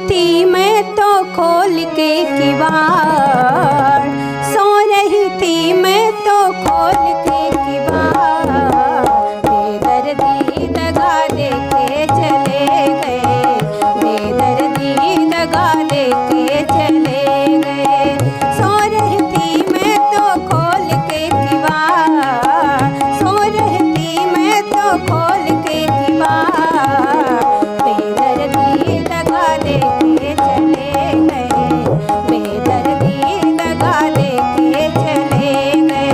थी मैं तो खोल के किवाड़, सो रही थी मैं तो खोल के किवाड़, बेदर्दी दगा दे के चले गए, बेदर्दी दगा दे के चले गए। सो रही थी मैं तो खोल के किवाड़, सो रही थी मैं तो खोल के किवाड़, बेदर्दी दगा दे के चले गए, बेदर्दी दगा दे के चले गए।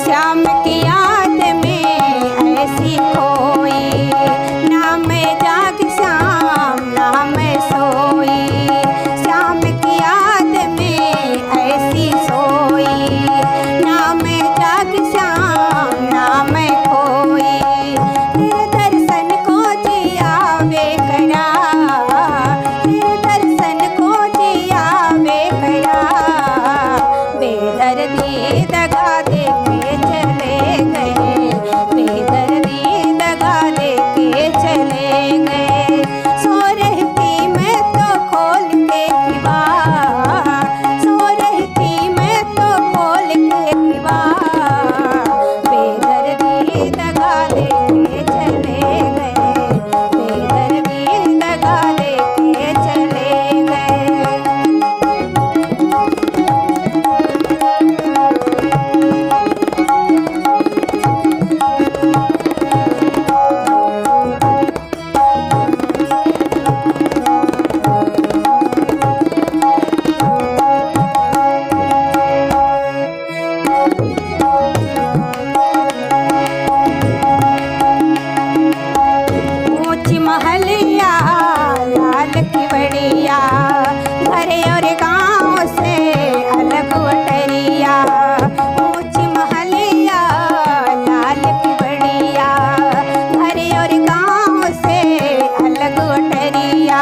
श्याम की याद में ऐसी खोई, ना मैं जाग श्याम ना मैं सोई, श्याम की याद में ऐसी सोई, ना मैं जाग श्याम ना मैं खोई। तेरे दर्शन को जिया वे करा, तेरे दर्शन को जिया वे करा, बेदर्दी दगा दे के चले गए, बेदर्दी दगा दे के चले गए। सो रही थी मैं तो खोल के किवाड़, सो रही थी मैं तो खोल के किवाड़, बेदर्दी दगा दे के चले गए, बेदर्दी दगा दे के चले गए। ऊंची महलिया लाल की बड़िया, घर और गांव से अलग वटरिया, ऊंची महलिया लाल की बड़िया, घर और गांव से अलग वटरिया।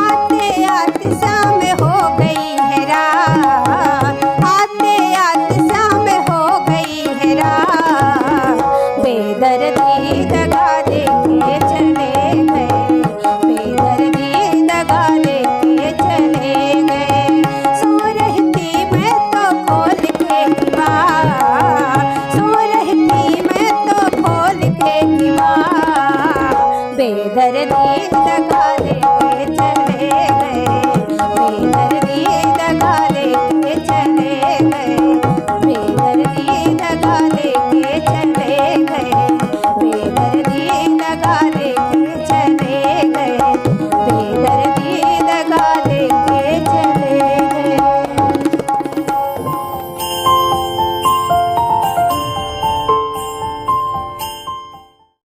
आते आते शाम हो गई है रात, आते आते शाम हो गई है रात, बेदर्दी दगा दे के चले गए, बेदर्दी दगा दे के चले गए। सो रही थी मैं तो खोल के किवाड़, सो रही थी मैं तो खोल के किवाड़, बेदर्दी दगा दे के चले